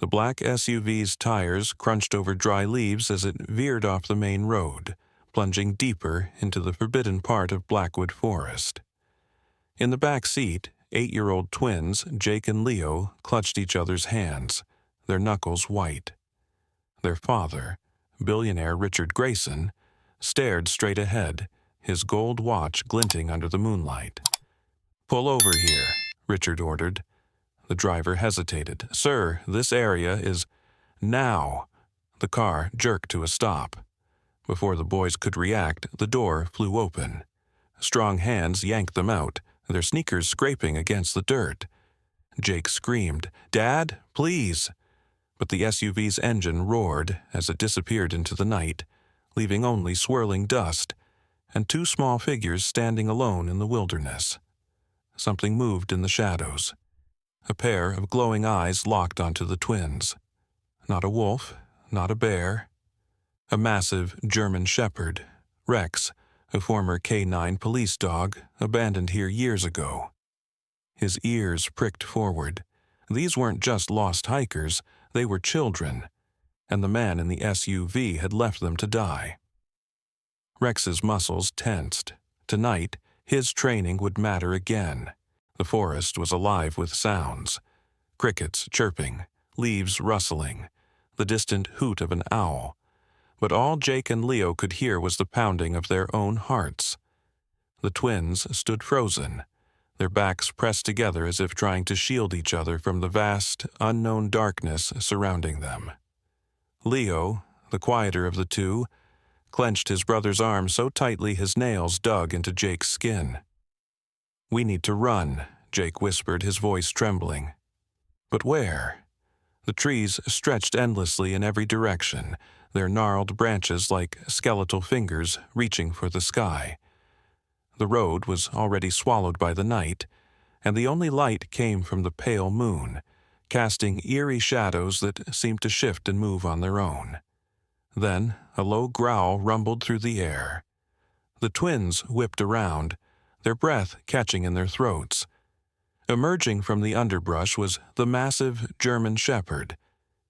The black SUV's tires crunched over dry leaves as it veered off the main road, plunging deeper into the forbidden part of Blackwood Forest. In the back seat, 8-year-old twins, Jake and Leo, clutched each other's hands, their knuckles white. Their father, billionaire Richard Grayson, stared straight ahead, his gold watch glinting under the moonlight. "Pull over here," Richard ordered. The driver hesitated. "Sir, this area is—" "Now!" The car jerked to a stop. Before the boys could react, the door flew open. Strong hands yanked them out, their sneakers scraping against the dirt. Jake screamed, "Dad, please!" But the SUV's engine roared as it disappeared into the night, leaving only swirling dust and two small figures standing alone in the wilderness. Something moved in the shadows. A pair of glowing eyes locked onto the twins. Not a wolf, not a bear. A massive German shepherd, Rex, a former K9 police dog, abandoned here years ago. His ears pricked forward. These weren't just lost hikers, they were children, and the man in the SUV had left them to die. Rex's muscles tensed. Tonight, his training would matter again. The forest was alive with sounds. Crickets chirping, leaves rustling, the distant hoot of an owl. But all Jake and Leo could hear was the pounding of their own hearts. The twins stood frozen, their backs pressed together as if trying to shield each other from the vast, unknown darkness surrounding them. Leo, the quieter of the two, clenched his brother's arm so tightly his nails dug into Jake's skin. "We need to run," Jake whispered, his voice trembling. But where? The trees stretched endlessly in every direction, their gnarled branches like skeletal fingers reaching for the sky. The road was already swallowed by the night, and the only light came from the pale moon, casting eerie shadows that seemed to shift and move on their own. Then a low growl rumbled through the air. The twins whipped around, their breath catching in their throats. Emerging from the underbrush was the massive German shepherd,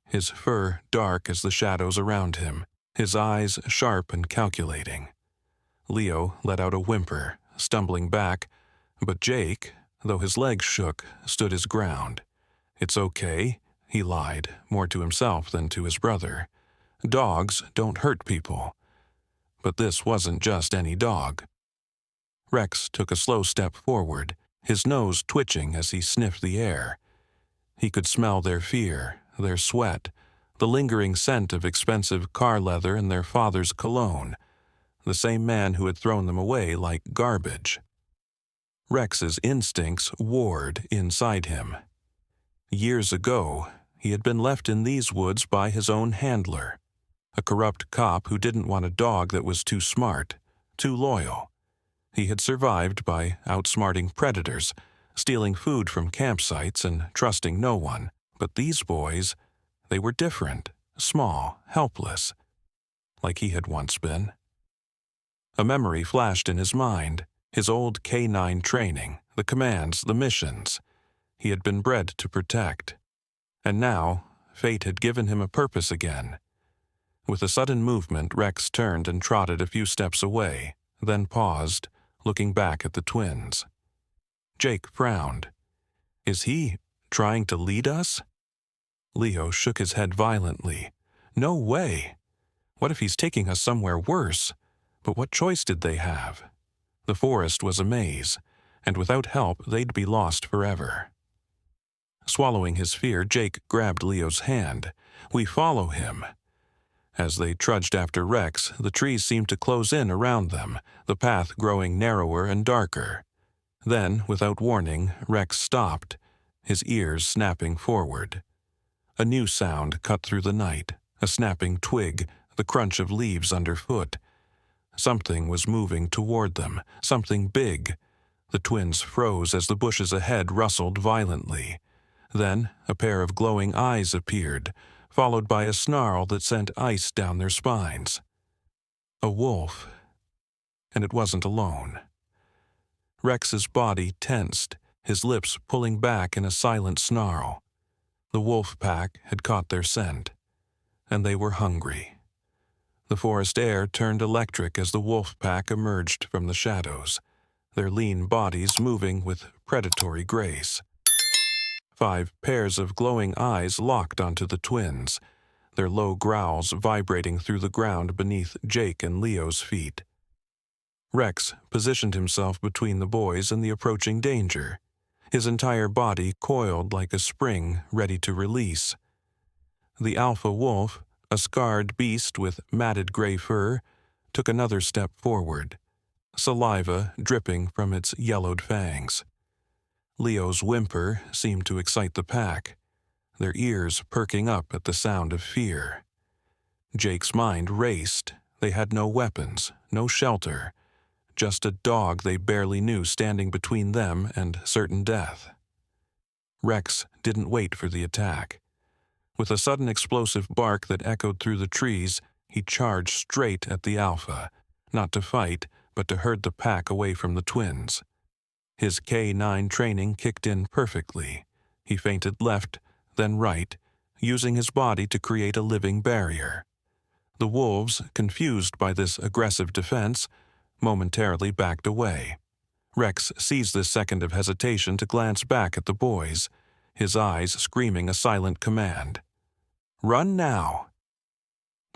his fur dark as the shadows around him, his eyes sharp and calculating. Leo let out a whimper, stumbling back, but Jake, though his legs shook, stood his ground. "It's okay," he lied, more to himself than to his brother. "Dogs don't hurt people." But this wasn't just any dog. Rex took a slow step forward, his nose twitching as he sniffed the air. He could smell their fear, their sweat, the lingering scent of expensive car leather and their father's cologne, the same man who had thrown them away like garbage. Rex's instincts warred inside him. Years ago, he had been left in these woods by his own handler, a corrupt cop who didn't want a dog that was too smart, too loyal. He had survived by outsmarting predators, stealing food from campsites and trusting no one. But these boys, they were different, small, helpless, like he had once been. A memory flashed in his mind, his old K9 training, the commands, the missions. He had been bred to protect. And now, fate had given him a purpose again. With a sudden movement, Rex turned and trotted a few steps away, then paused, looking back at the twins. Jake frowned. "Is he trying to lead us?" Leo shook his head violently. "No way! What if he's taking us somewhere worse? But what choice did they have? The forest was a maze, and without help they'd be lost forever." Swallowing his fear, Jake grabbed Leo's hand. "We follow him." As they trudged after Rex, the trees seemed to close in around them, the path growing narrower and darker. Then, without warning, Rex stopped, his ears snapping forward. A new sound cut through the night, a snapping twig, the crunch of leaves underfoot. Something was moving toward them, something big. The twins froze as the bushes ahead rustled violently. Then a pair of glowing eyes appeared, followed by a snarl that sent ice down their spines. A wolf. And it wasn't alone. Rex's body tensed, his lips pulling back in a silent snarl. The wolf pack had caught their scent, and they were hungry. The forest air turned electric as the wolf pack emerged from the shadows, their lean bodies moving with predatory grace. 5 pairs of glowing eyes locked onto the twins, their low growls vibrating through the ground beneath Jake and Leo's feet. Rex positioned himself between the boys and the approaching danger, his entire body coiled like a spring ready to release. The alpha wolf, a scarred beast with matted gray fur, took another step forward, saliva dripping from its yellowed fangs. Leo's whimper seemed to excite the pack, their ears perking up at the sound of fear. Jake's mind raced. They had no weapons, no shelter, just a dog they barely knew standing between them and certain death. Rex didn't wait for the attack. With a sudden explosive bark that echoed through the trees, he charged straight at the alpha, not to fight, but to herd the pack away from the twins. His K9 training kicked in perfectly. He feinted left, then right, using his body to create a living barrier. The wolves, confused by this aggressive defense, momentarily backed away. Rex seized this second of hesitation to glance back at the boys, his eyes screaming a silent command. "Run now!"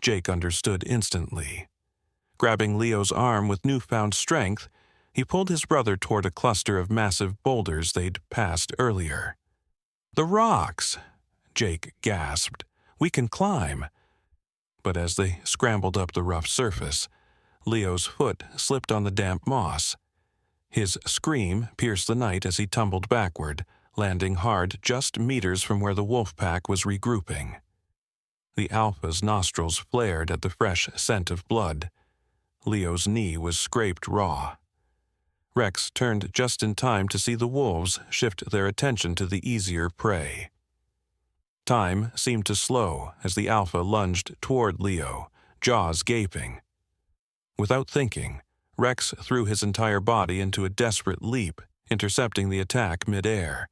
Jake understood instantly. Grabbing Leo's arm with newfound strength, he pulled his brother toward a cluster of massive boulders they'd passed earlier. "The rocks!" Jake gasped. "We can climb!" But as they scrambled up the rough surface, Leo's foot slipped on the damp moss. His scream pierced the night as he tumbled backward, landing hard just meters from where the wolf pack was regrouping. The alpha's nostrils flared at the fresh scent of blood. Leo's knee was scraped raw. Rex turned just in time to see the wolves shift their attention to the easier prey. Time seemed to slow as the alpha lunged toward Leo, jaws gaping. Without thinking, Rex threw his entire body into a desperate leap, intercepting the attack mid-air.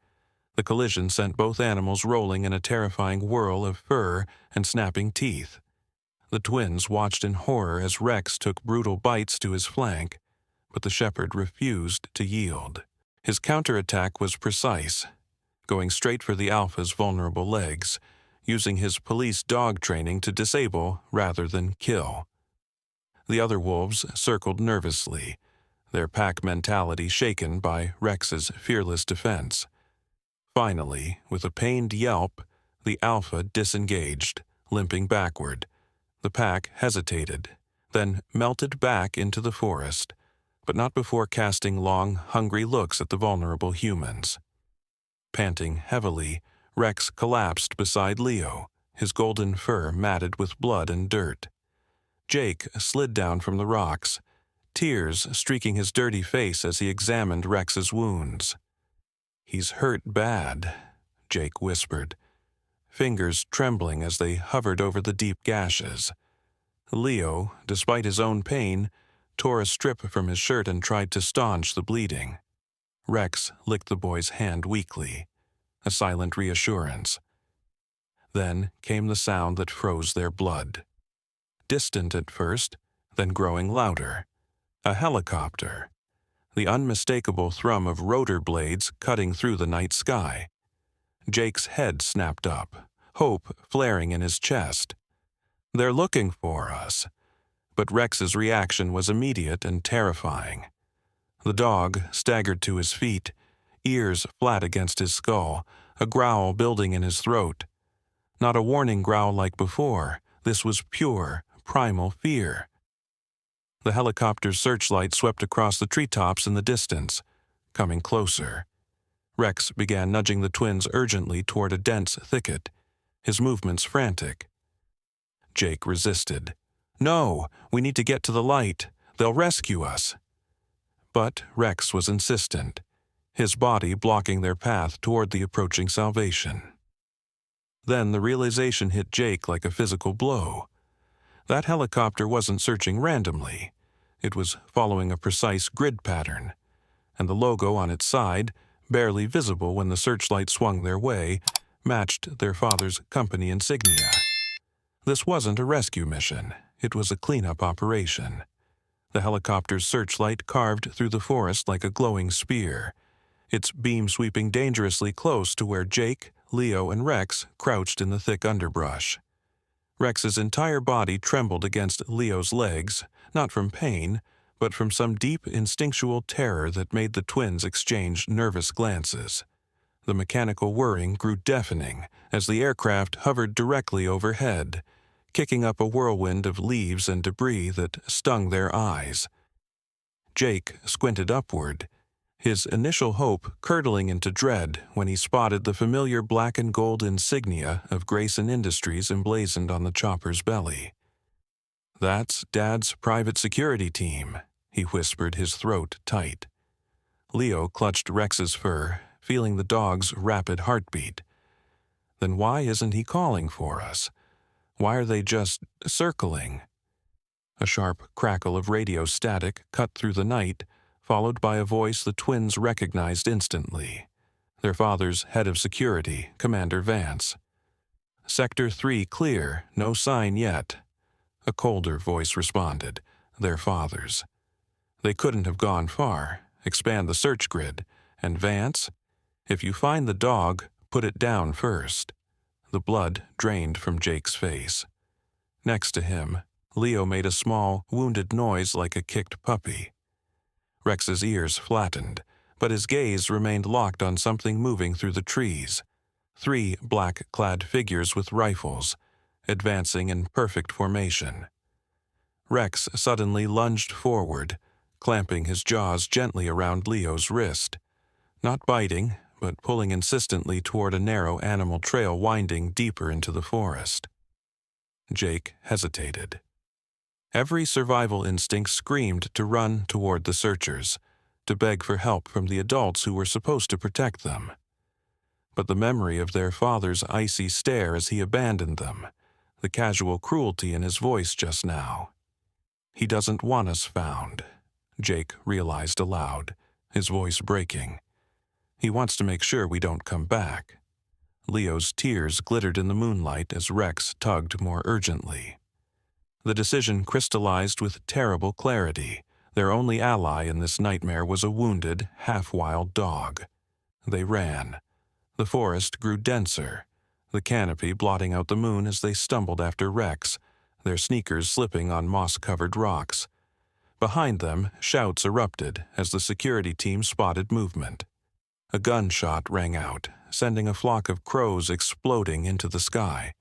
The collision sent both animals rolling in a terrifying whirl of fur and snapping teeth. The twins watched in horror as Rex took brutal bites to his flank, but the shepherd refused to yield. His counterattack was precise, going straight for the alpha's vulnerable legs, using his police dog training to disable rather than kill. The other wolves circled nervously, their pack mentality shaken by Rex's fearless defense. Finally, with a pained yelp, the alpha disengaged, limping backward. The pack hesitated, then melted back into the forest, but not before casting long, hungry looks at the vulnerable humans. Panting heavily, Rex collapsed beside Leo, his golden fur matted with blood and dirt. Jake slid down from the rocks, tears streaking his dirty face as he examined Rex's wounds. "He's hurt bad," Jake whispered, fingers trembling as they hovered over the deep gashes. Leo, despite his own pain, tore a strip from his shirt and tried to staunch the bleeding. Rex licked the boy's hand weakly, a silent reassurance. Then came the sound that froze their blood. Distant at first, then growing louder. A helicopter. The unmistakable thrum of rotor blades cutting through the night sky. Jake's head snapped up, hope flaring in his chest. "They're looking for us." But Rex's reaction was immediate and terrifying. The dog staggered to his feet, ears flat against his skull, a growl building in his throat. Not a warning growl like before. This was pure, primal fear. The helicopter's searchlight swept across the treetops in the distance, coming closer. Rex began nudging the twins urgently toward a dense thicket, his movements frantic. Jake resisted. "No, we need to get to the light. They'll rescue us." But Rex was insistent, his body blocking their path toward the approaching salvation. Then the realization hit Jake like a physical blow. That helicopter wasn't searching randomly. It was following a precise grid pattern, and the logo on its side, barely visible when the searchlight swung their way, matched their father's company insignia. This wasn't a rescue mission. It was a cleanup operation. The helicopter's searchlight carved through the forest like a glowing spear, its beam sweeping dangerously close to where Jake, Leo, and Rex crouched in the thick underbrush. Rex's entire body trembled against Leo's legs, not from pain, but from some deep instinctual terror that made the twins exchange nervous glances. The mechanical whirring grew deafening as the aircraft hovered directly overhead, kicking up a whirlwind of leaves and debris that stung their eyes. Jake squinted upward, his initial hope curdling into dread when he spotted the familiar black and gold insignia of Grayson Industries emblazoned on the chopper's belly. "That's Dad's private security team," he whispered, his throat tight. Leo clutched Rex's fur, feeling the dog's rapid heartbeat. Then why isn't he calling for us? Why are they just circling? A sharp crackle of radio static cut through the night, followed by a voice the twins recognized instantly. Their father's head of security, Commander Vance. "Sector 3 clear, no sign yet." A colder voice responded, their father's. They couldn't have gone far. Expand the search grid. And Vance, "If you find the dog, put it down first." The blood drained from Jake's face. Next to him, Leo made a small, wounded noise like a kicked puppy. Rex's ears flattened, but his gaze remained locked on something moving through the trees. 3 black-clad figures with rifles, advancing in perfect formation. Rex suddenly lunged forward, clamping his jaws gently around Leo's wrist. Not biting, but pulling insistently toward a narrow animal trail winding deeper into the forest. Jake hesitated. Every survival instinct screamed to run toward the searchers, to beg for help from the adults who were supposed to protect them. But the memory of their father's icy stare as he abandoned them, the casual cruelty in his voice just now. "He doesn't want us found," Jake realized aloud, his voice breaking. "He wants to make sure we don't come back." Leo's tears glittered in the moonlight as Rex tugged more urgently. The decision crystallized with terrible clarity. Their only ally in this nightmare was a wounded, half-wild dog. They ran. The forest grew denser, the canopy blotting out the moon as they stumbled after Rex, their sneakers slipping on moss-covered rocks. Behind them, shouts erupted as the security team spotted movement. A gunshot rang out, sending a flock of crows exploding into the sky.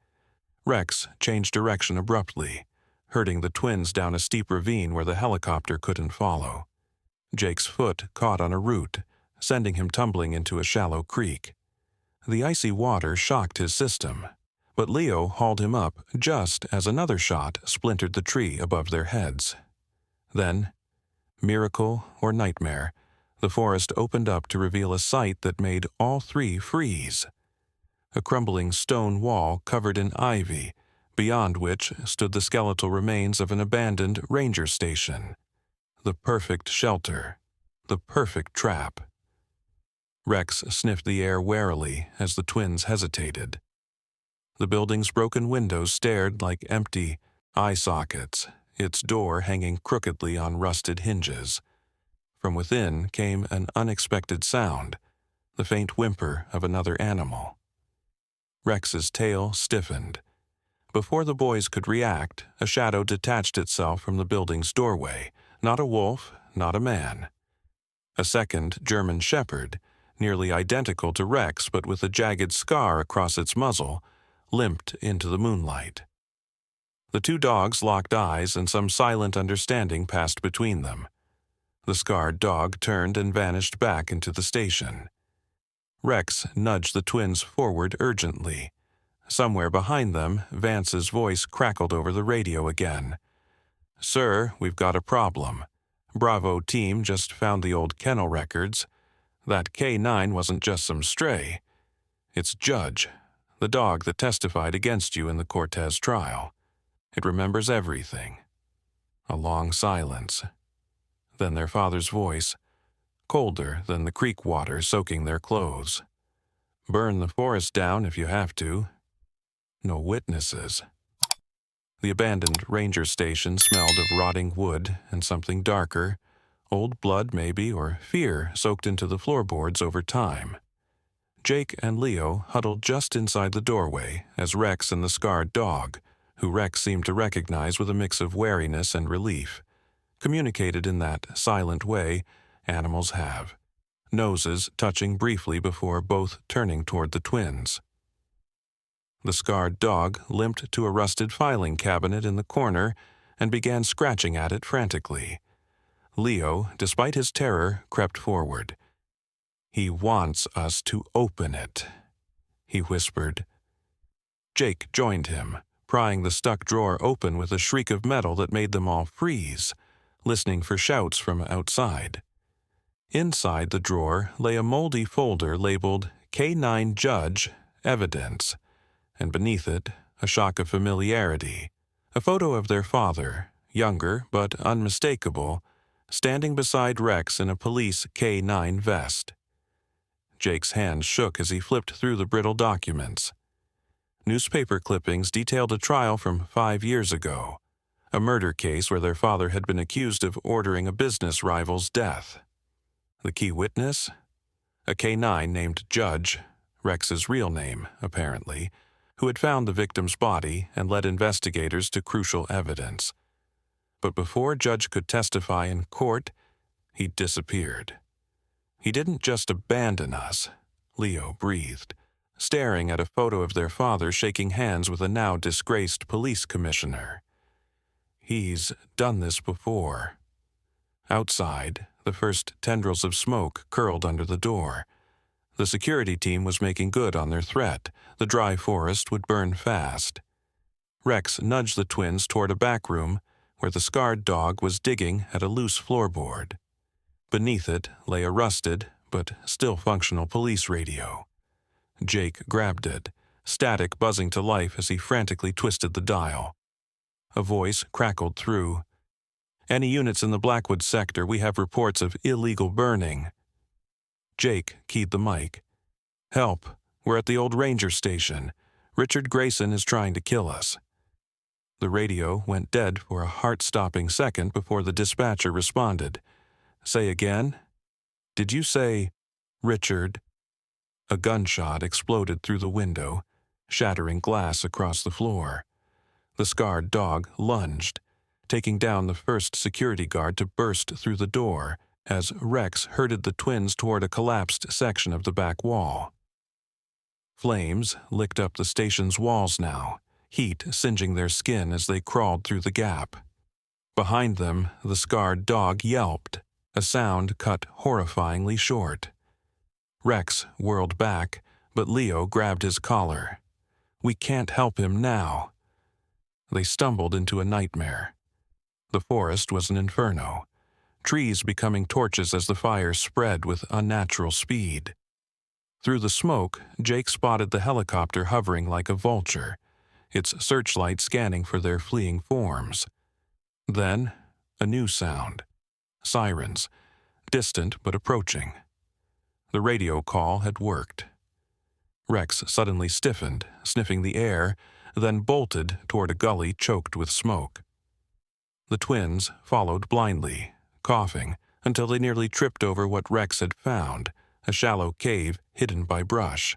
Rex changed direction abruptly, herding the twins down a steep ravine where the helicopter couldn't follow. Jake's foot caught on a root, sending him tumbling into a shallow creek. The icy water shocked his system, but Leo hauled him up just as another shot splintered the tree above their heads. Then, miracle or nightmare, the forest opened up to reveal a sight that made all 3 freeze. A crumbling stone wall covered in ivy, beyond which stood the skeletal remains of an abandoned ranger station. The perfect shelter, the perfect trap. Rex sniffed the air warily as the twins hesitated. The building's broken windows stared like empty eye sockets, its door hanging crookedly on rusted hinges. From within came an unexpected sound, the faint whimper of another animal. Rex's tail stiffened. Before the boys could react, a shadow detached itself from the building's doorway, not a wolf, not a man. A second German shepherd, nearly identical to Rex but with a jagged scar across its muzzle, limped into the moonlight. The 2 dogs locked eyes and some silent understanding passed between them. The scarred dog turned and vanished back into the station. Rex nudged the twins forward urgently. Somewhere behind them, Vance's voice crackled over the radio again. "Sir, we've got a problem. Bravo team just found the old kennel records. That K9 wasn't just some stray. It's Judge, the dog that testified against you in the Cortez trial. It remembers everything." A long silence. Then their father's voice, colder than the creek water soaking their clothes. Burn the forest down if you have to. No witnesses. The abandoned ranger station smelled of rotting wood and something darker, old blood maybe, or fear soaked into the floorboards over time. Jake and Leo huddled just inside the doorway as Rex and the scarred dog, who Rex seemed to recognize with a mix of wariness and relief, communicated in that silent way animals have, noses touching briefly before both turning toward the twins. The scarred dog limped to a rusted filing cabinet in the corner and began scratching at it frantically. Leo, despite his terror, crept forward. "He wants us to open it," he whispered. Jake joined him, prying the stuck drawer open with a shriek of metal that made them all freeze, listening for shouts from outside. Inside the drawer lay a moldy folder labeled K9 Judge Evidence, and beneath it a shock of familiarity, a photo of their father, younger but unmistakable, standing beside Rex in a police K9 vest. Jake's hand shook as he flipped through the brittle documents. Newspaper clippings detailed a trial from 5 years ago, a murder case where their father had been accused of ordering a business rival's death. The key witness? A K9 named Judge, Rex's real name, apparently, who had found the victim's body and led investigators to crucial evidence. But before Judge could testify in court, he disappeared. "He didn't just abandon us," Leo breathed, staring at a photo of their father shaking hands with a now disgraced police commissioner. "He's done this before." Outside, the first tendrils of smoke curled under the door. The security team was making good on their threat. The dry forest would burn fast. Rex nudged the twins toward a back room where the scarred dog was digging at a loose floorboard. Beneath it lay a rusted, but still functional police radio. Jake grabbed it, static buzzing to life as he frantically twisted the dial. A voice crackled through. "Any units in the Blackwood sector, we have reports of illegal burning." Jake keyed the mic. "Help, we're at the old ranger station. Richard Grayson is trying to kill us." The radio went dead for a heart-stopping second before the dispatcher responded. "Say again? Did you say Richard?" A gunshot exploded through the window, shattering glass across the floor. The scarred dog lunged, taking down the first security guard to burst through the door as Rex herded the twins toward a collapsed section of the back wall. Flames licked up the station's walls now, heat singeing their skin as they crawled through the gap. Behind them, the scarred dog yelped, a sound cut horrifyingly short. Rex whirled back, but Leo grabbed his collar. "We can't help him now." They stumbled into a nightmare. The forest was an inferno, trees becoming torches as the fire spread with unnatural speed. Through the smoke, Jake spotted the helicopter hovering like a vulture, its searchlight scanning for their fleeing forms. Then, a new sound. Sirens, distant but approaching. The radio call had worked. Rex suddenly stiffened, sniffing the air, then bolted toward a gully choked with smoke. The twins followed blindly, coughing, until they nearly tripped over what Rex had found, a shallow cave hidden by brush.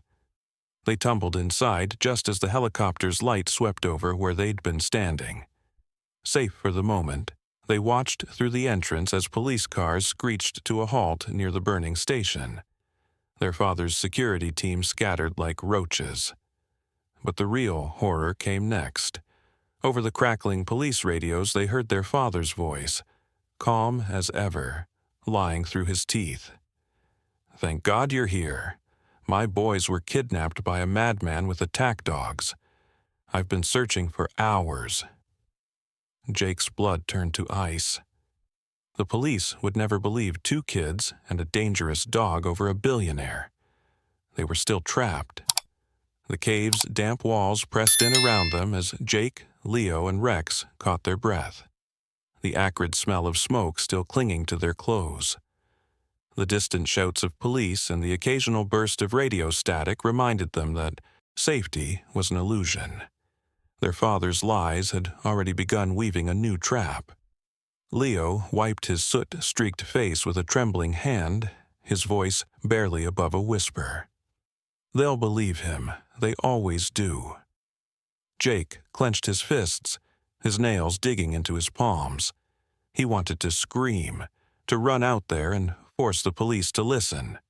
They tumbled inside just as the helicopter's light swept over where they'd been standing. Safe for the moment, they watched through the entrance as police cars screeched to a halt near the burning station. Their father's security team scattered like roaches. But the real horror came next. Over the crackling police radios, they heard their father's voice, calm as ever, lying through his teeth. "Thank God you're here. My boys were kidnapped by a madman with attack dogs. I've been searching for hours." Jake's blood turned to ice. The police would never believe 2 kids and a dangerous dog over a billionaire. They were still trapped. The cave's damp walls pressed in around them as Jake, Leo, and Rex caught their breath, the acrid smell of smoke still clinging to their clothes. The distant shouts of police and the occasional burst of radio static reminded them that safety was an illusion. Their father's lies had already begun weaving a new trap. Leo wiped his soot-streaked face with a trembling hand, his voice barely above a whisper. They'll believe him. They always do. Jake clenched his fists, his nails digging into his palms. He wanted to scream, to run out there and force the police to listen.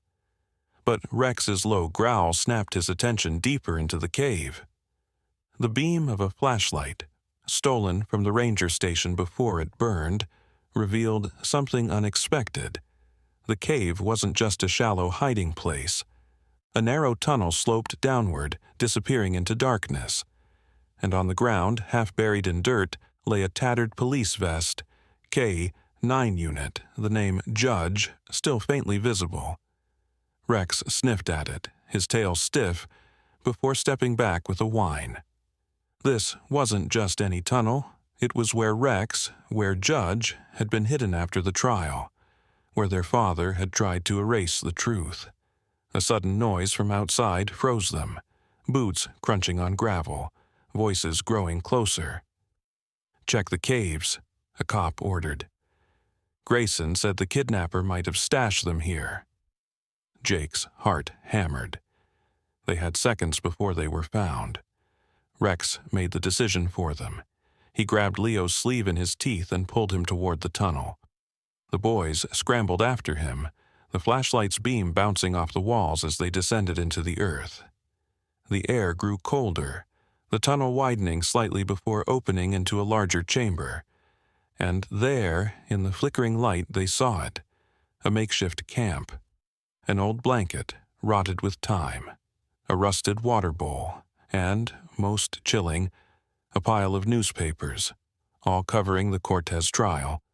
But Rex's low growl snapped his attention deeper into the cave. The beam of a flashlight, stolen from the ranger station before it burned, revealed something unexpected. The cave wasn't just a shallow hiding place. A narrow tunnel sloped downward, disappearing into darkness. And on the ground, half buried in dirt, lay a tattered police vest, K-9 unit, the name Judge still faintly visible. Rex sniffed at it, his tail stiff, before stepping back with a whine. This wasn't just any tunnel. It was where Judge, had been hidden after the trial, where their father had tried to erase the truth. A sudden noise from outside froze them, boots crunching on gravel, voices growing closer. "Check the caves," a cop ordered. Grayson said the kidnapper might have stashed them here. Jake's heart hammered. They had seconds before they were found. Rex made the decision for them. He grabbed Leo's sleeve in his teeth and pulled him toward the tunnel. The boys scrambled after him, the flashlight's beam bouncing off the walls as they descended into the earth. The air grew colder, the tunnel widening slightly before opening into a larger chamber. And there, in the flickering light, they saw it, a makeshift camp. An old blanket, rotted with time, a rusted water bowl, and, most chilling, a pile of newspapers, all covering the Cortez trial,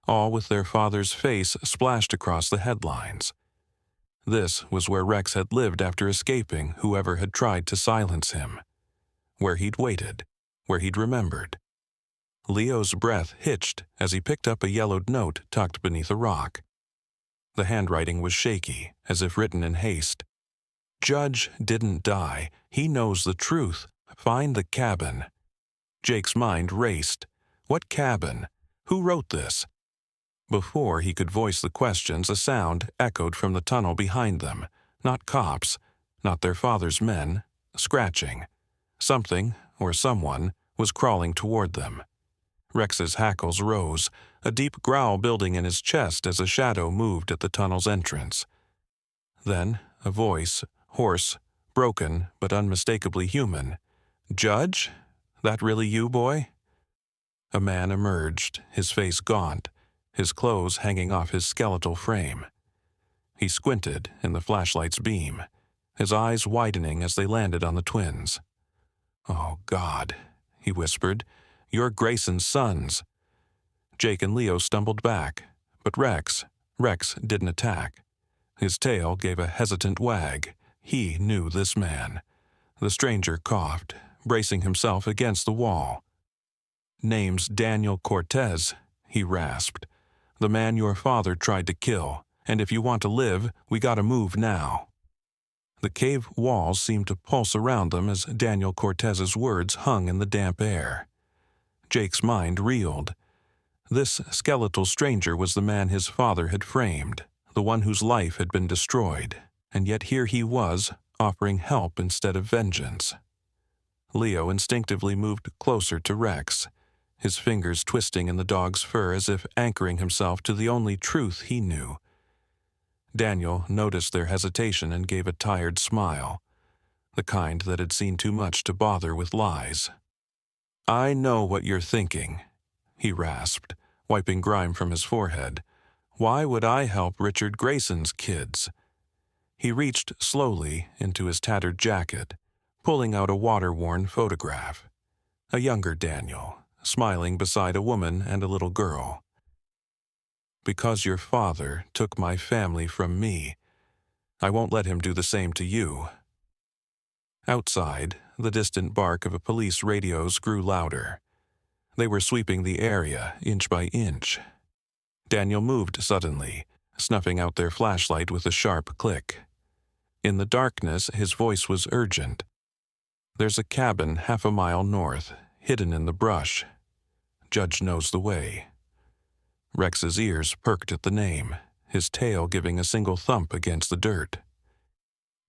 all with their father's face splashed across the headlines. This was where Rex had lived after escaping whoever had tried to silence him, where he'd waited, where he'd remembered. Leo's breath hitched as he picked up a yellowed note tucked beneath a rock. The handwriting was shaky, as if written in haste. "Judge didn't die. He knows the truth. Find the cabin." Jake's mind raced. What cabin? Who wrote this? Before he could voice the questions, a sound echoed from the tunnel behind them. Not cops, not their father's men, scratching. Something, or someone, was crawling toward them. Rex's hackles rose, a deep growl building in his chest as a shadow moved at the tunnel's entrance. Then, a voice, hoarse, broken, but unmistakably human. "Judge? That really you, boy?" A man emerged, his face gaunt, his clothes hanging off his skeletal frame. He squinted in the flashlight's beam, his eyes widening as they landed on the twins. "Oh, God," he whispered, "you're Grayson's sons." Jake and Leo stumbled back, but Rex didn't attack. His tail gave a hesitant wag. He knew this man. The stranger coughed, bracing himself against the wall. "Name's Daniel Cortez," he rasped. "The man your father tried to kill, and if you want to live, we gotta move now." The cave walls seemed to pulse around them as Daniel Cortez's words hung in the damp air. Jake's mind reeled. This skeletal stranger was the man his father had framed, the one whose life had been destroyed, and yet here he was, offering help instead of vengeance. Leo instinctively moved closer to Rex, his fingers twisting in the dog's fur as if anchoring himself to the only truth he knew. Daniel noticed their hesitation and gave a tired smile, the kind that had seen too much to bother with lies. "I know what you're thinking," he rasped, wiping grime from his forehead. "Why would I help Richard Grayson's kids?" He reached slowly into his tattered jacket, pulling out a water-worn photograph. A younger Daniel, smiling beside a woman and a little girl. "Because your father took my family from me, I won't let him do the same to you." Outside, the distant bark of a police radios grew louder. They were sweeping the area inch by inch. Daniel moved suddenly, snuffing out their flashlight with a sharp click. In the darkness, his voice was urgent. "There's a cabin half a mile north, hidden in the brush. Judge knows the way." Rex's ears perked at the name, his tail giving a single thump against the dirt.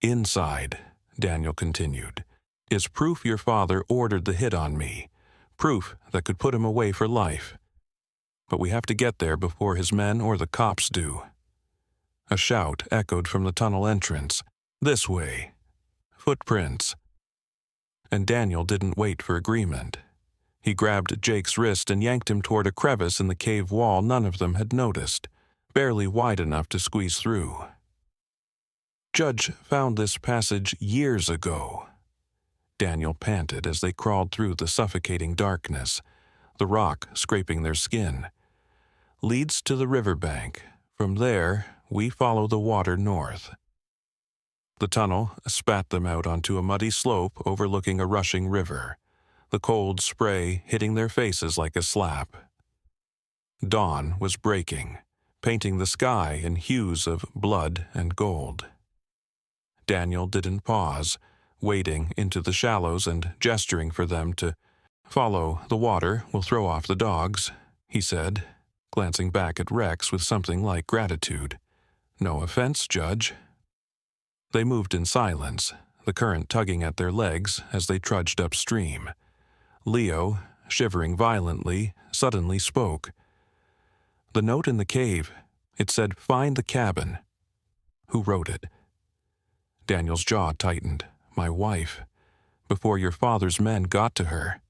"Inside," Daniel continued, "is proof your father ordered the hit on me, proof that could put him away for life. But we have to get there before his men or the cops do." A shout echoed from the tunnel entrance. "This way." Footprints. And Daniel didn't wait for agreement. He grabbed Jake's wrist and yanked him toward a crevice in the cave wall none of them had noticed, barely wide enough to squeeze through. "Judge found this passage years ago," Daniel panted as they crawled through the suffocating darkness, the rock scraping their skin. "Leads to the riverbank. From there, we follow the water north." The tunnel spat them out onto a muddy slope overlooking a rushing river, the cold spray hitting their faces like a slap. Dawn was breaking, painting the sky in hues of blood and gold. Daniel didn't pause, wading into the shallows and gesturing for them to follow. "The water will throw off the dogs," he said, glancing back at Rex with something like gratitude. "No offense, Judge." They moved in silence, the current tugging at their legs as they trudged upstream. Leo, shivering violently, suddenly spoke. "The note in the cave, it said, 'Find the cabin.' Who wrote it?" Daniel's jaw tightened. "My wife. Before your father's men got to her."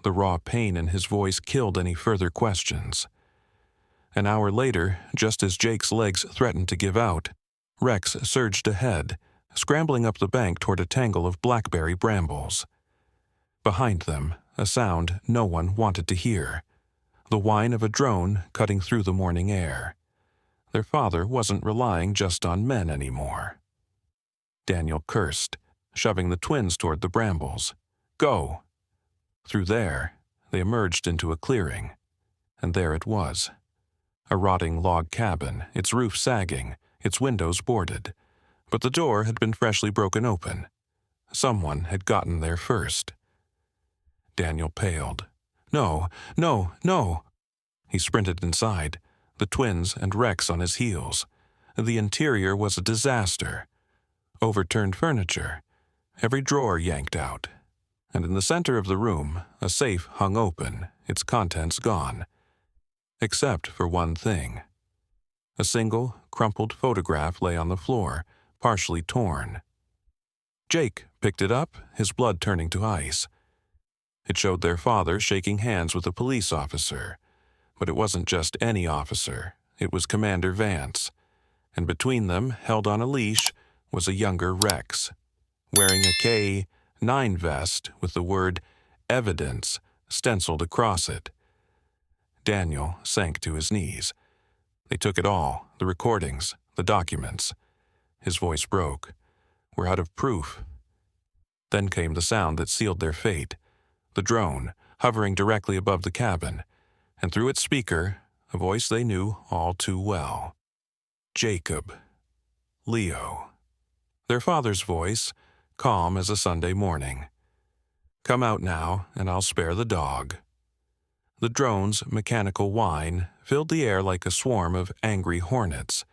The raw pain in his voice killed any further questions. An hour later, just as Jake's legs threatened to give out, Rex surged ahead, scrambling up the bank toward a tangle of blackberry brambles. Behind them, a sound no one wanted to hear, the whine of a drone cutting through the morning air. Their father wasn't relying just on men anymore. Daniel cursed, shoving the twins toward the brambles. "Go!" Through there, they emerged into a clearing, and there it was. A rotting log cabin, its roof sagging, its windows boarded, but the door had been freshly broken open. Someone had gotten there first. Daniel paled. "No, no, no!" He sprinted inside, the twins and Rex on his heels. The interior was a disaster. Overturned furniture, every drawer yanked out, and in the center of the room, a safe hung open, its contents gone. Except for one thing. A single, crumpled photograph lay on the floor, partially torn. Jake picked it up, his blood turning to ice. It showed their father shaking hands with a police officer. But it wasn't just any officer, it was Commander Vance. And between them, held on a leash, was a younger Rex, wearing a K-9 vest with the word "Evidence" stenciled across it. Daniel sank to his knees. They took it all, the recordings, the documents. His voice broke. "We're out of proof." Then came the sound that sealed their fate, the drone, hovering directly above the cabin, and through its speaker, a voice they knew all too well. Jacob. Leo. Their father's voice, calm as a Sunday morning. "Come out now, and I'll spare the dog." The drone's mechanical whine filled the air like a swarm of angry hornets,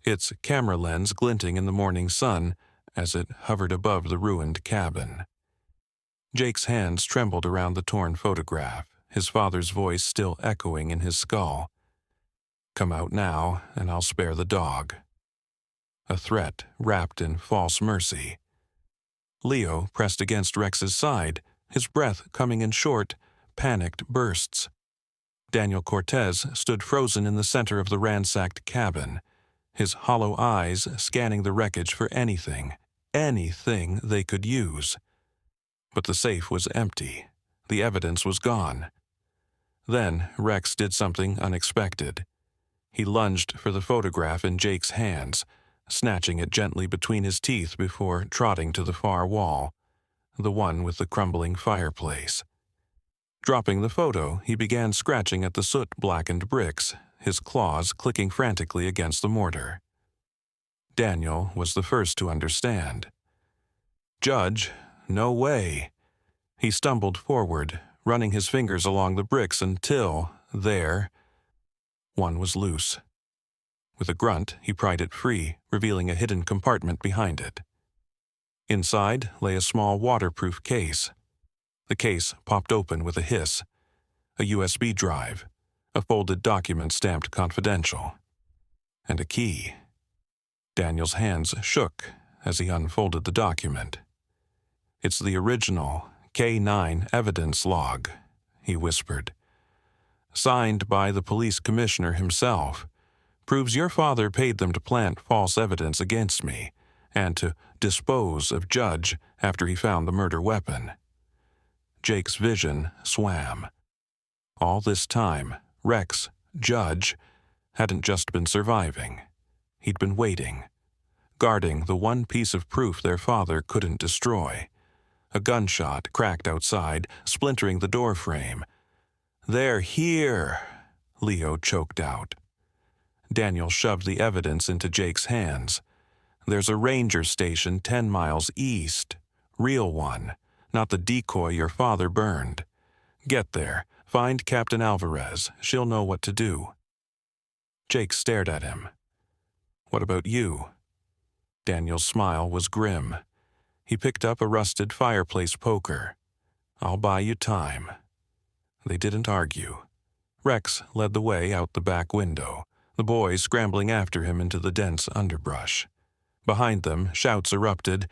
its camera lens glinting in the morning sun as it hovered above the ruined cabin. Jake's hands trembled around the torn photograph, his father's voice still echoing in his skull. "Come out now, and I'll spare the dog." A threat wrapped in false mercy. Leo pressed against Rex's side, his breath coming in short, panicked bursts. Daniel Cortez stood frozen in the center of the ransacked cabin, his hollow eyes scanning the wreckage for anything they could use. But the safe was empty. The evidence was gone. Then Rex did something unexpected. He lunged for the photograph in Jake's hands, snatching it gently between his teeth before trotting to the far wall, the one with the crumbling fireplace. Dropping the photo, he began scratching at the soot-blackened bricks, his claws clicking frantically against the mortar. Daniel was the first to understand. "Judge, no way." He stumbled forward, running his fingers along the bricks until, there, one was loose. With a grunt, he pried it free, revealing a hidden compartment behind it. Inside lay a small waterproof case. The case popped open with a hiss. A USB drive, a folded document stamped confidential, and a key. Daniel's hands shook as he unfolded the document. "It's the original K9 evidence log," he whispered. "Signed by the police commissioner himself. Proves your father paid them to plant false evidence against me and to dispose of Judge after he found the murder weapon." Jake's vision swam. All this time, Rex, Judge, hadn't just been surviving. He'd been waiting, guarding the one piece of proof their father couldn't destroy. A gunshot cracked outside, splintering the door frame. "They're here," Leo choked out. Daniel shoved the evidence into Jake's hands. "There's a ranger station 10 miles east. Real one, not the decoy your father burned. Get there, find Captain Alvarez. She'll know what to do." Jake stared at him. "What about you?" Daniel's smile was grim. He picked up a rusted fireplace poker. "I'll buy you time." They didn't argue. Rex led the way out the back window, the boys scrambling after him into the dense underbrush. Behind them, shouts erupted,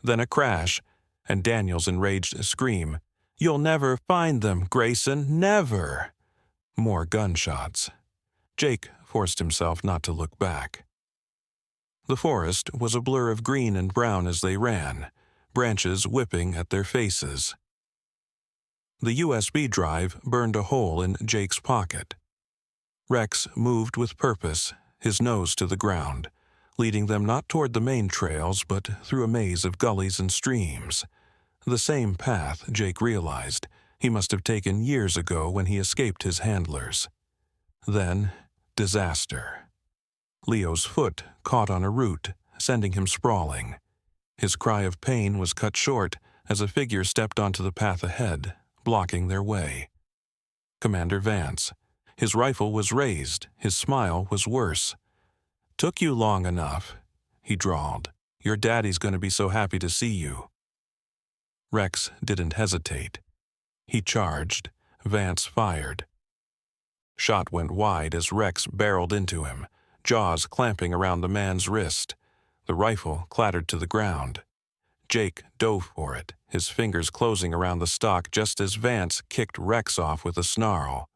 then a crash, and Daniel's enraged scream. "You'll never find them, Grayson, never!" More gunshots. Jake forced himself not to look back. The forest was a blur of green and brown as they ran, branches whipping at their faces. The USB drive burned a hole in Jake's pocket. Rex moved with purpose, his nose to the ground, leading them not toward the main trails but through a maze of gullies and streams. The same path, Jake realized, he must have taken years ago when he escaped his handlers. Then, disaster. Leo's foot caught on a root, sending him sprawling. His cry of pain was cut short as a figure stepped onto the path ahead, blocking their way. Commander Vance. His rifle was raised, his smile was worse. "Took you long enough," he drawled. "Your daddy's going to be so happy to see you." Rex didn't hesitate. He charged. Vance fired. Shot went wide as Rex barreled into him, jaws clamping around the man's wrist. The rifle clattered to the ground. Jake dove for it, his fingers closing around the stock just as Vance kicked Rex off with a snarl.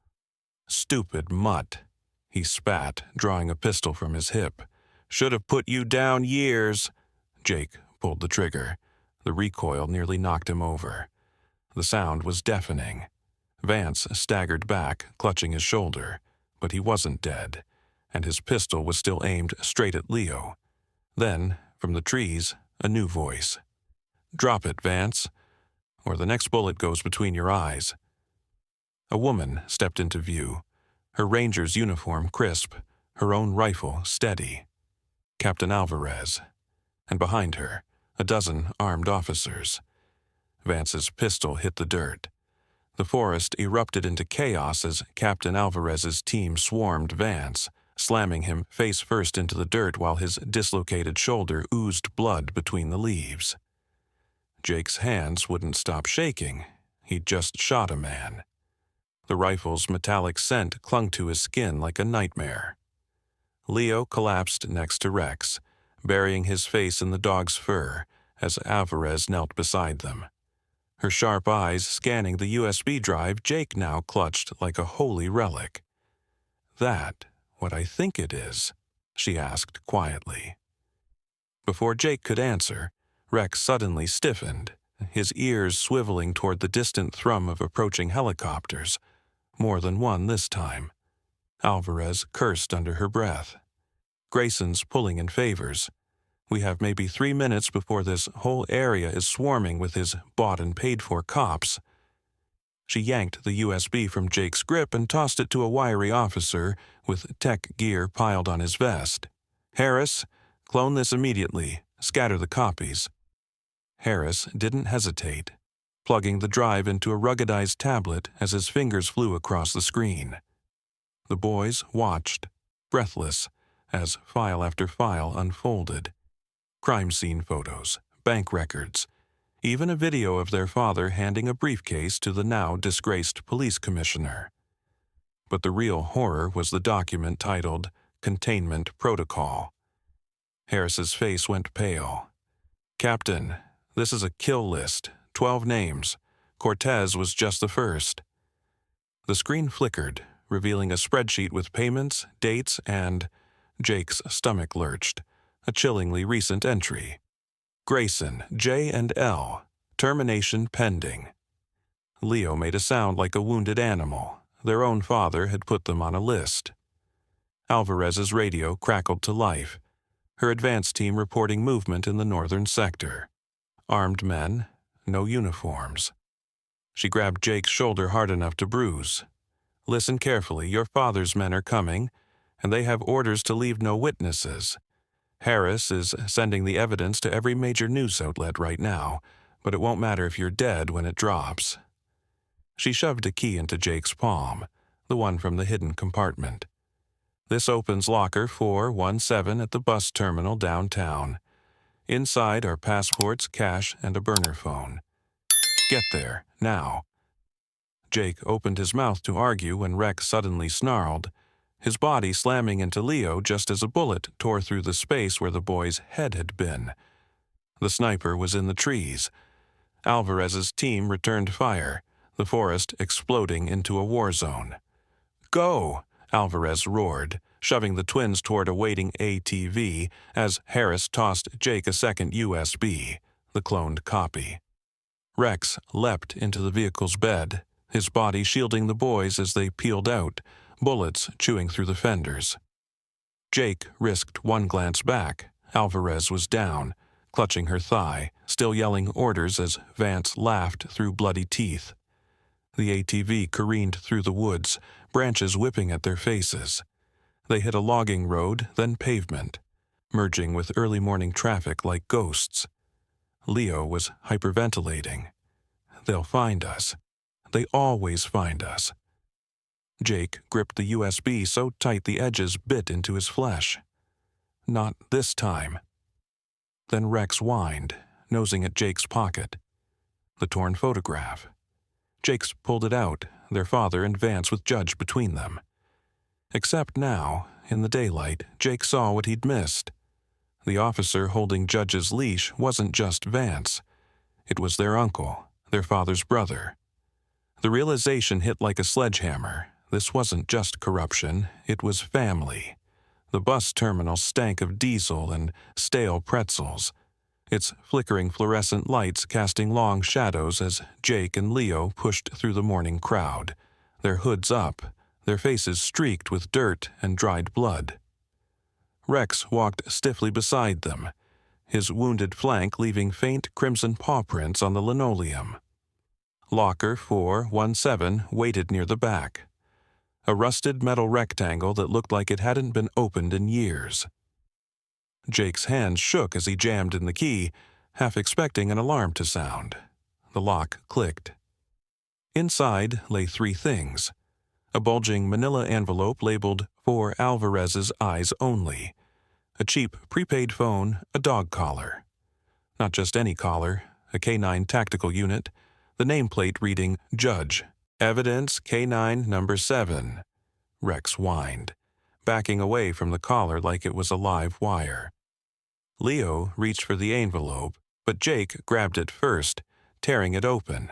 "Stupid mutt," he spat, drawing a pistol from his hip. "Should have put you down years." Jake pulled the trigger. The recoil nearly knocked him over. The sound was deafening. Vance staggered back, clutching his shoulder, but he wasn't dead, and his pistol was still aimed straight at Leo. Then, from the trees, a new voice. "Drop it, Vance, or the next bullet goes between your eyes." A woman stepped into view, her ranger's uniform crisp, her own rifle steady. Captain Alvarez. And behind her, a dozen armed officers. Vance's pistol hit the dirt. The forest erupted into chaos as Captain Alvarez's team swarmed Vance, slamming him face first into the dirt while his dislocated shoulder oozed blood between the leaves. Jake's hands wouldn't stop shaking. He'd just shot a man. The rifle's metallic scent clung to his skin like a nightmare. Leo collapsed next to Rex, burying his face in the dog's fur as Alvarez knelt beside them. Her sharp eyes scanning the USB drive Jake now clutched like a holy relic. "That what I think it is?" she asked quietly. Before Jake could answer, Rex suddenly stiffened, his ears swiveling toward the distant thrum of approaching helicopters, more than one this time. Alvarez cursed under her breath. "Grayson's pulling in favors. We have maybe 3 minutes before this whole area is swarming with his bought and paid for cops." She yanked the USB from Jake's grip and tossed it to a wiry officer with tech gear piled on his vest. "Harris, clone this immediately. Scatter the copies." Harris didn't hesitate, plugging the drive into a ruggedized tablet as his fingers flew across the screen. The boys watched, breathless, as file after file unfolded. Crime scene photos, bank records, even a video of their father handing a briefcase to the now disgraced police commissioner. But the real horror was the document titled Containment Protocol. Harris's face went pale. "Captain, this is a kill list, 12 names. Cortez was just the first." The screen flickered, revealing a spreadsheet with payments, dates, and Jake's stomach lurched, a chillingly recent entry. Grayson, J and L, termination pending. Leo made a sound like a wounded animal. Their own father had put them on a list. Alvarez's radio crackled to life, her advance team reporting movement in the northern sector. Armed men, no uniforms. She grabbed Jake's shoulder hard enough to bruise. "Listen carefully, your father's men are coming, and they have orders to leave no witnesses. Harris is sending the evidence to every major news outlet right now, but it won't matter if you're dead when it drops." She shoved a key into Jake's palm, the one from the hidden compartment. "This opens locker 417 at the bus terminal downtown. Inside are passports, cash, and a burner phone. Get there, now." Jake opened his mouth to argue when Rex suddenly snarled, his body slamming into Leo just as a bullet tore through the space where the boy's head had been. The sniper was in the trees. Alvarez's team returned fire, the forest exploding into a war zone. "Go!" Alvarez roared, shoving the twins toward a waiting ATV as Harris tossed Jake a second USB, the cloned copy. Rex leapt into the vehicle's bed, his body shielding the boys as they peeled out, bullets chewing through the fenders. Jake risked one glance back. Alvarez was down, clutching her thigh, still yelling orders as Vance laughed through bloody teeth. The ATV careened through the woods, branches whipping at their faces. They hit a logging road, then pavement, merging with early morning traffic like ghosts. Leo was hyperventilating. "They'll find us. They always find us." Jake gripped the USB so tight the edges bit into his flesh. "Not this time." Then Rex whined, nosing at Jake's pocket. The torn photograph. Jake's pulled it out, their father and Vance with Judge between them. Except now, in the daylight, Jake saw what he'd missed. The officer holding Judge's leash wasn't just Vance. It was their uncle, their father's brother. The realization hit like a sledgehammer. This wasn't just corruption, it was family. The bus terminal stank of diesel and stale pretzels, its flickering fluorescent lights casting long shadows as Jake and Leo pushed through the morning crowd, their hoods up, their faces streaked with dirt and dried blood. Rex walked stiffly beside them, his wounded flank leaving faint crimson paw prints on the linoleum. Locker 417 waited near the back, a rusted metal rectangle that looked like it hadn't been opened in years. Jake's hands shook as he jammed in the key, half expecting an alarm to sound. The lock clicked. Inside lay three things: a bulging manila envelope labeled "For Alvarez's Eyes Only," a cheap prepaid phone, a dog collar. Not just any collar, a K9 tactical unit, the nameplate reading "Judge, Evidence K9 number 7. Rex whined, backing away from the collar like it was a live wire. Leo reached for the envelope, but Jake grabbed it first, tearing it open.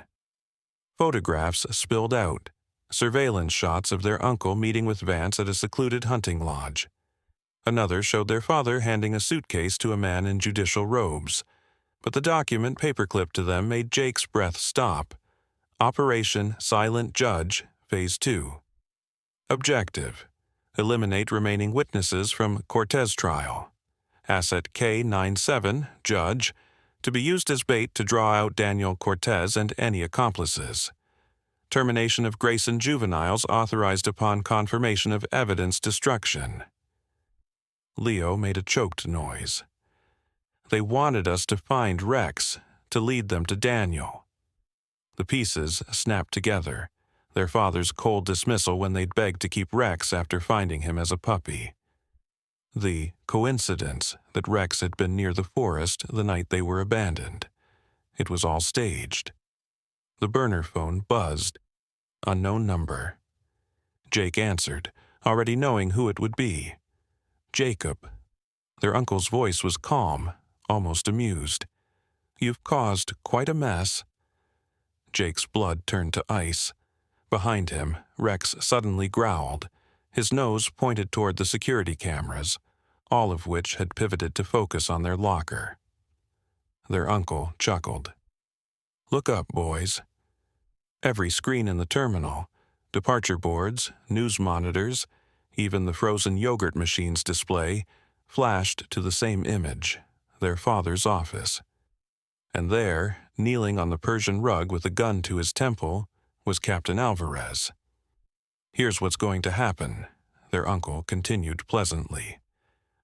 Photographs spilled out, surveillance shots of their uncle meeting with Vance at a secluded hunting lodge. Another showed their father handing a suitcase to a man in judicial robes, but the document paperclipped to them made Jake's breath stop. Operation Silent Judge, Phase 2. Objective: eliminate remaining witnesses from Cortez trial. Asset K97, Judge, to be used as bait to draw out Daniel Cortez and any accomplices. Termination of Grayson juveniles authorized upon confirmation of evidence destruction. Leo made a choked noise. They wanted us to find Rex, to lead them to Daniel. The pieces snapped together, their father's cold dismissal when they'd begged to keep Rex after finding him as a puppy. The coincidence that Rex had been near the forest the night they were abandoned. It was all staged. The burner phone buzzed. Unknown number. Jake answered, already knowing who it would be. Jacob. Their uncle's voice was calm, almost amused. "You've caused quite a mess." Jake's blood turned to ice. Behind him, Rex suddenly growled. His nose pointed toward the security cameras, all of which had pivoted to focus on their locker. Their uncle chuckled. "Look up, boys." Every screen in the terminal, departure boards, news monitors, even the frozen yogurt machine's display, flashed to the same image, their father's office. And there, kneeling on the Persian rug with a gun to his temple, was Captain Alvarez. "Here's what's going to happen," their uncle continued pleasantly.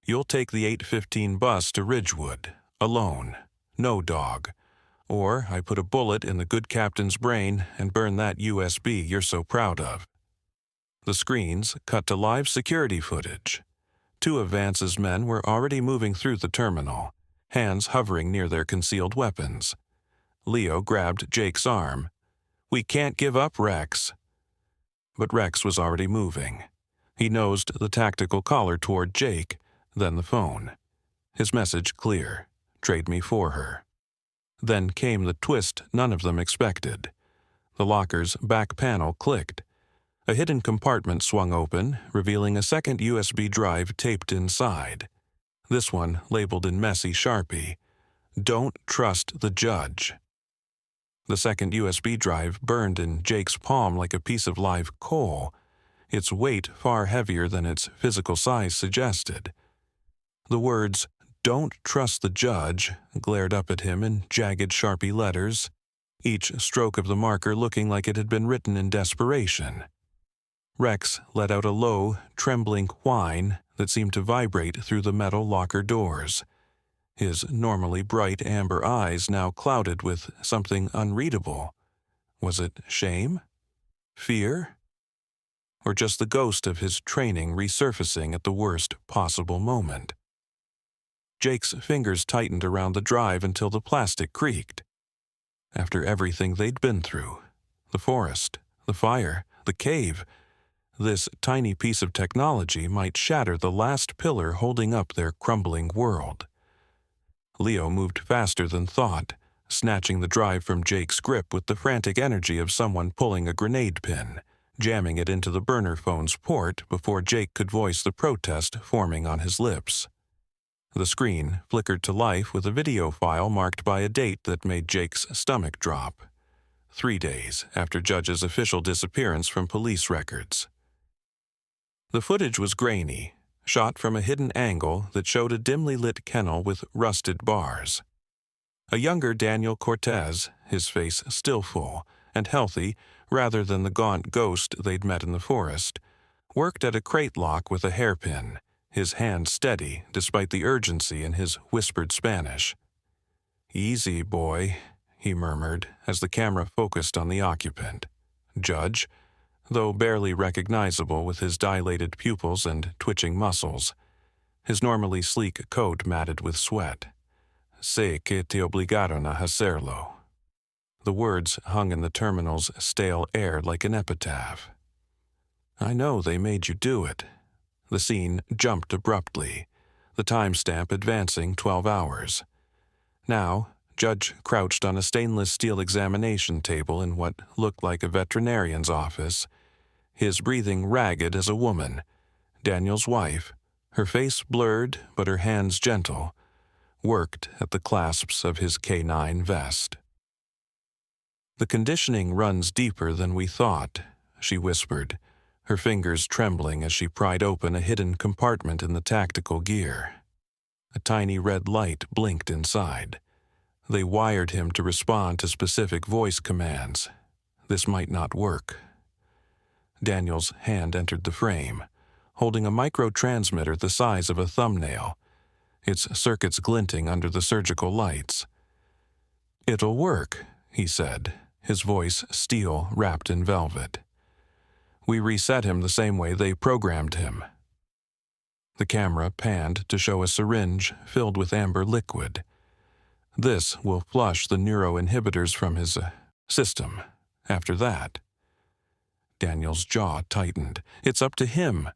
"You'll take the 8:15 bus to Ridgewood, alone, no dog. Or I put a bullet in the good captain's brain and burn that USB you're so proud of." The screens cut to live security footage. Two of Vance's men were already moving through the terminal, hands hovering near their concealed weapons. Leo grabbed Jake's arm. "We can't give up, Rex." But Rex was already moving. He nosed the tactical collar toward Jake, then the phone. His message clear. "Trade me for her." Then came the twist none of them expected. The locker's back panel clicked. A hidden compartment swung open, revealing a second USB drive taped inside. This one labeled in messy Sharpie, "Don't trust the judge." The second USB drive burned in Jake's palm like a piece of live coal, its weight far heavier than its physical size suggested. The words, "Don't trust the judge," glared up at him in jagged Sharpie letters, each stroke of the marker looking like it had been written in desperation. Rex let out a low, trembling whine that seemed to vibrate through the metal locker doors. His normally bright amber eyes now clouded with something unreadable. Was it shame? Fear? Or just the ghost of his training resurfacing at the worst possible moment? Jake's fingers tightened around the drive until the plastic creaked. After everything they'd been through, the forest, the fire, the cave, this tiny piece of technology might shatter the last pillar holding up their crumbling world. Leo moved faster than thought, snatching the drive from Jake's grip with the frantic energy of someone pulling a grenade pin, jamming it into the burner phone's port before Jake could voice the protest forming on his lips. The screen flickered to life with a video file marked by a date that made Jake's stomach drop. 3 days after Judge's official disappearance from police records. The footage was grainy, shot from a hidden angle that showed a dimly lit kennel with rusted bars. A younger Daniel Cortez, his face still full and healthy rather than the gaunt ghost they'd met in the forest, worked at a crate lock with a hairpin, his hand steady despite the urgency in his whispered Spanish. "Easy, boy," he murmured as the camera focused on the occupant. Judge, though barely recognizable with his dilated pupils and twitching muscles, his normally sleek coat matted with sweat. "Sé que te obligaron a hacerlo." The words hung in the terminal's stale air like an epitaph. "I know they made you do it." The scene jumped abruptly, the timestamp advancing 12 hours. Now, Judge crouched on a stainless steel examination table in what looked like a veterinarian's office, his breathing ragged as a woman, Daniel's wife, her face blurred but her hands gentle, worked at the clasps of his K9 vest. "The conditioning runs deeper than we thought," she whispered, her fingers trembling as she pried open a hidden compartment in the tactical gear. A tiny red light blinked inside. They wired him to respond to specific voice commands. This might not work. Daniel's hand entered the frame, holding a micro-transmitter the size of a thumbnail, its circuits glinting under the surgical lights. "It'll work," he said, his voice steel wrapped in velvet. "We reset him the same way they programmed him." The camera panned to show a syringe filled with amber liquid. "This will flush the neuroinhibitors from his system. After that..." Daniel's jaw tightened. "It's up to him."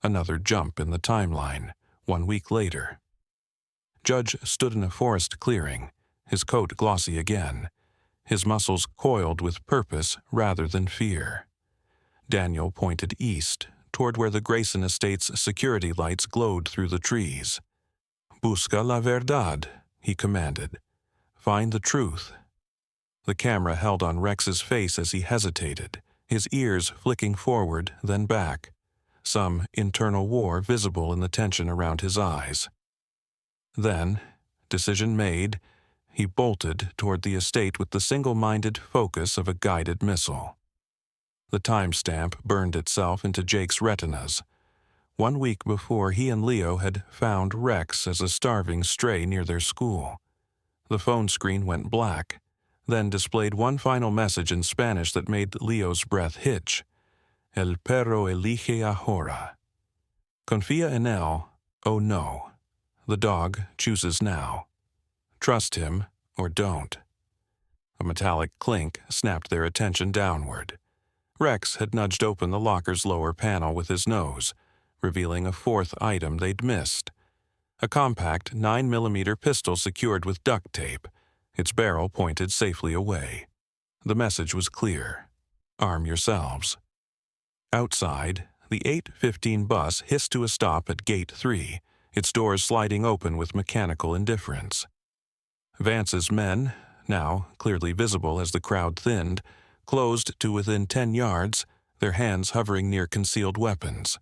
Another jump in the timeline, 1 week later. Judge stood in a forest clearing, his coat glossy again, his muscles coiled with purpose rather than fear. Daniel pointed east, toward where the Grayson Estate's security lights glowed through the trees. "Busca la verdad," he commanded. "Find the truth." The camera held on Rex's face as he hesitated, his ears flicking forward, then back, some internal war visible in the tension around his eyes. Then, decision made, he bolted toward the estate with the single-minded focus of a guided missile. The timestamp burned itself into Jake's retinas. 1 week before, he and Leo had found Rex as a starving stray near their school. The phone screen went black, then displayed one final message in Spanish that made Leo's breath hitch. "El perro elige ahora. Confía en él, oh no. The dog chooses now. Trust him or don't." A metallic clink snapped their attention downward. Rex had nudged open the locker's lower panel with his nose, revealing a fourth item they'd missed. A compact 9mm pistol secured with duct tape, its barrel pointed safely away. The message was clear. "Arm yourselves." Outside, the 8:15 bus hissed to a stop at Gate 3, its doors sliding open with mechanical indifference. Vance's men, now clearly visible as the crowd thinned, closed to within 10 yards, their hands hovering near concealed weapons.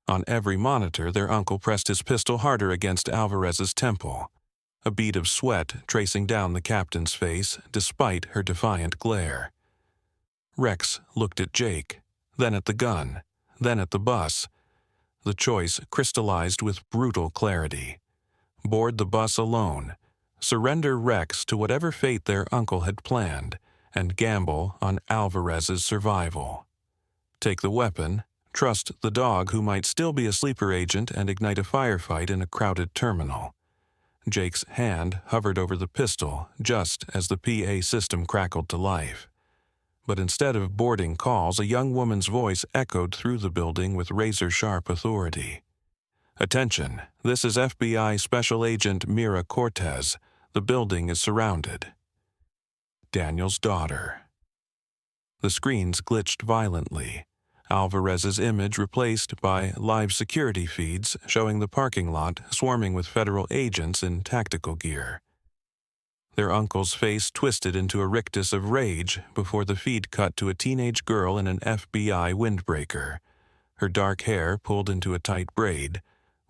On every monitor, their uncle pressed his pistol harder against Alvarez's temple, a bead of sweat tracing down the captain's face despite her defiant glare. Rex looked at Jake, then at the gun, then at the bus. The choice crystallized with brutal clarity. Board the bus alone, surrender Rex to whatever fate their uncle had planned, and gamble on Alvarez's survival. Take the weapon, trust the dog who might still be a sleeper agent and ignite a firefight in a crowded terminal. Jake's hand hovered over the pistol just as the PA system crackled to life. But instead of boarding calls, a young woman's voice echoed through the building with razor-sharp authority. "Attention, this is FBI Special Agent Mira Cortez. The building is surrounded." Daniel's daughter. The screens glitched violently, Alvarez's image replaced by live security feeds showing the parking lot swarming with federal agents in tactical gear. Their uncle's face twisted into a rictus of rage before the feed cut to a teenage girl in an FBI windbreaker, her dark hair pulled into a tight braid,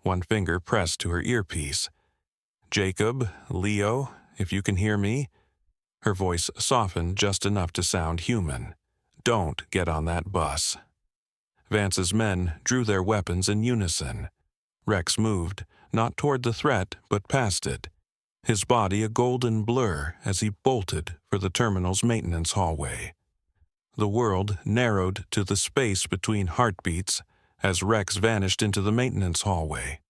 one finger pressed to her earpiece. "Jacob, Leo, if you can hear me." Her voice softened just enough to sound human. "Don't get on that bus." Vance's men drew their weapons in unison. Rex moved, not toward the threat, but past it, his body a golden blur as he bolted for the terminal's maintenance hallway. The world narrowed to the space between heartbeats as Rex vanished into the maintenance hallway,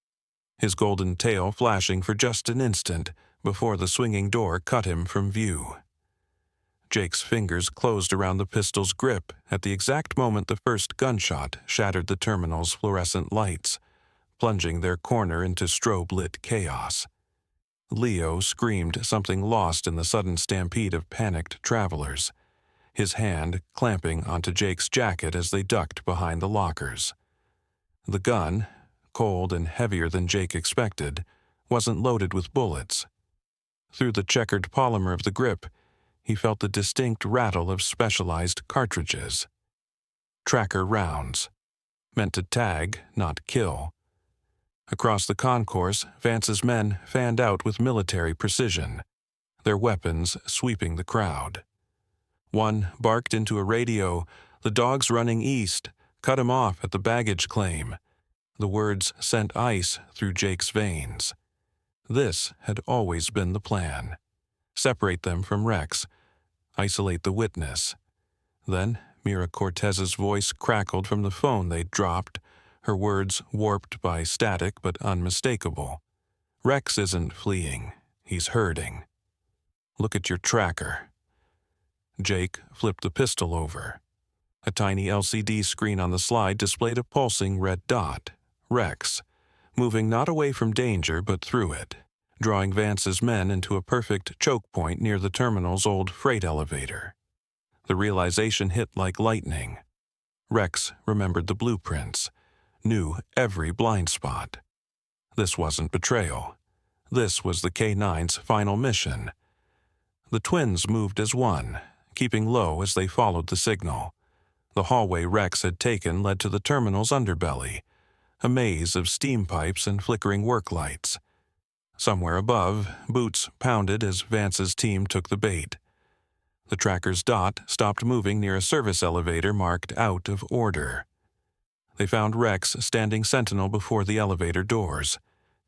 his golden tail flashing for just an instant before the swinging door cut him from view. Jake's fingers closed around the pistol's grip at the exact moment the first gunshot shattered the terminal's fluorescent lights, plunging their corner into strobe-lit chaos. Leo screamed something lost in the sudden stampede of panicked travelers, his hand clamping onto Jake's jacket as they ducked behind the lockers. The gun, cold and heavier than Jake expected, wasn't loaded with bullets. Through the checkered polymer of the grip, he felt the distinct rattle of specialized cartridges. Tracker rounds, meant to tag, not kill. Across the concourse, Vance's men fanned out with military precision, their weapons sweeping the crowd. One barked into a radio, "The dog's running east. Cut him off at the baggage claim." The words sent ice through Jake's veins. This had always been the plan. Separate them from Rex. Isolate the witness. Then Mira Cortez's voice crackled from the phone they'd dropped, her words warped by static but unmistakable. "Rex isn't fleeing. He's hurting. Look at your tracker." Jake flipped the pistol over. A tiny LCD screen on the slide displayed a pulsing red dot. Rex, moving not away from danger but through it, drawing Vance's men into a perfect choke point near the terminal's old freight elevator. The realization hit like lightning. Rex remembered the blueprints, knew every blind spot. This wasn't betrayal. This was the K-9's final mission. The twins moved as one, keeping low as they followed the signal. The hallway Rex had taken led to the terminal's underbelly, a maze of steam pipes and flickering work lights. Somewhere above, boots pounded as Vance's team took the bait. The tracker's dot stopped moving near a service elevator marked out of order. They found Rex standing sentinel before the elevator doors,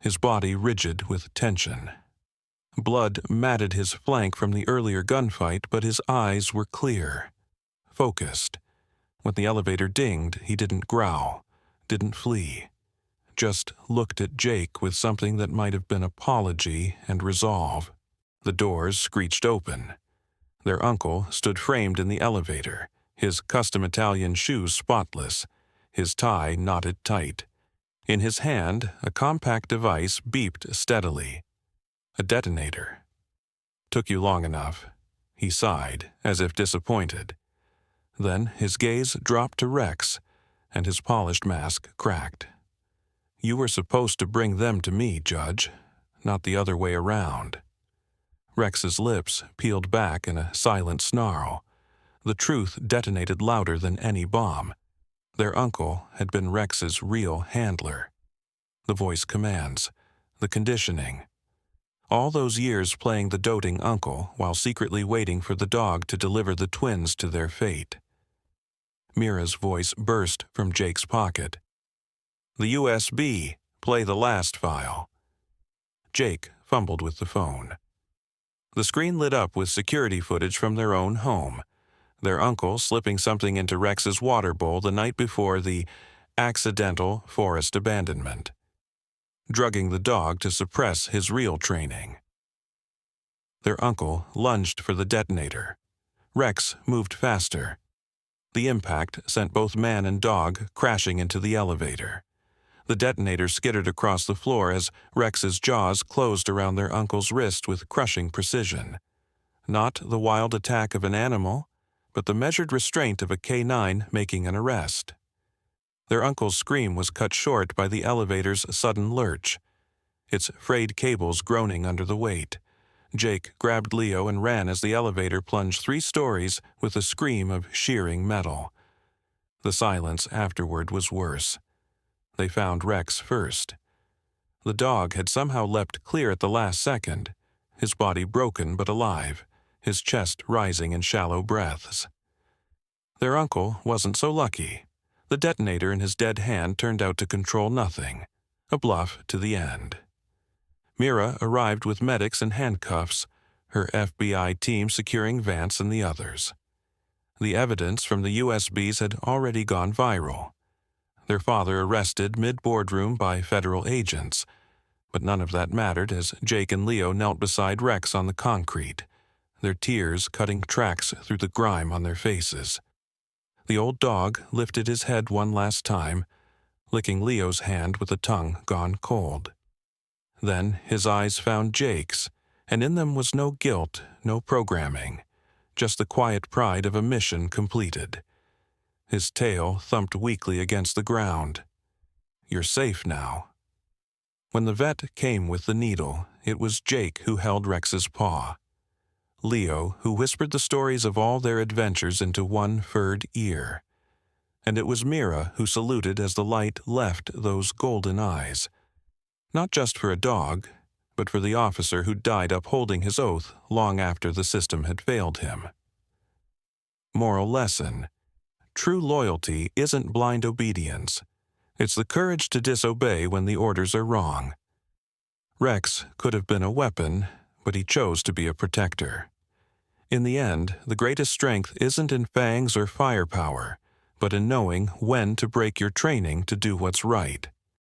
his body rigid with tension. Blood matted his flank from the earlier gunfight, but his eyes were clear, focused. When the elevator dinged, he didn't growl, didn't flee, just looked at Jake with something that might have been apology and resolve. The doors screeched open. Their uncle stood framed in the elevator, his custom Italian shoes spotless, his tie knotted tight. In his hand, a compact device beeped steadily. A detonator. "Took you long enough," he sighed, as if disappointed. Then his gaze dropped to Rex, and his polished mask cracked. "You were supposed to bring them to me, Judge, not the other way around." Rex's lips peeled back in a silent snarl. The truth detonated louder than any bomb. Their uncle had been Rex's real handler. The voice commands, the conditioning. All those years playing the doting uncle while secretly waiting for the dog to deliver the twins to their fate. Mira's voice burst from Jake's pocket. "The USB. Play the last file." Jake fumbled with the phone. The screen lit up with security footage from their own home. Their uncle slipping something into Rex's water bowl the night before the accidental forest abandonment. Drugging the dog to suppress his real training. Their uncle lunged for the detonator. Rex moved faster. The impact sent both man and dog crashing into the elevator. The detonator skittered across the floor as Rex's jaws closed around their uncle's wrist with crushing precision. Not the wild attack of an animal, but the measured restraint of a K-9 making an arrest. Their uncle's scream was cut short by the elevator's sudden lurch, its frayed cables groaning under the weight. Jake grabbed Leo and ran as the elevator plunged 3 stories with a scream of shearing metal. The silence afterward was worse. They found Rex first. The dog had somehow leapt clear at the last second, his body broken but alive, his chest rising in shallow breaths. Their uncle wasn't so lucky. The detonator in his dead hand turned out to control nothing, a bluff to the end. Mira arrived with medics and handcuffs, her FBI team securing Vance and the others. The evidence from the USBs had already gone viral. Their father arrested mid-boardroom by federal agents, but none of that mattered as Jake and Leo knelt beside Rex on the concrete, their tears cutting tracks through the grime on their faces. The old dog lifted his head one last time, licking Leo's hand with a tongue gone cold. Then his eyes found Jake's, and in them was no guilt, no programming, just the quiet pride of a mission completed. His tail thumped weakly against the ground. "You're safe now." When the vet came with the needle, it was Jake who held Rex's paw. Leo who whispered the stories of all their adventures into one furred ear. And it was Mira who saluted as the light left those golden eyes. Not just for a dog, but for the officer who died upholding his oath long after the system had failed him. Moral lesson: true loyalty isn't blind obedience. It's the courage to disobey when the orders are wrong. Rex could have been a weapon, but he chose to be a protector. In the end, the greatest strength isn't in fangs or firepower, but in knowing when to break your training to do what's right.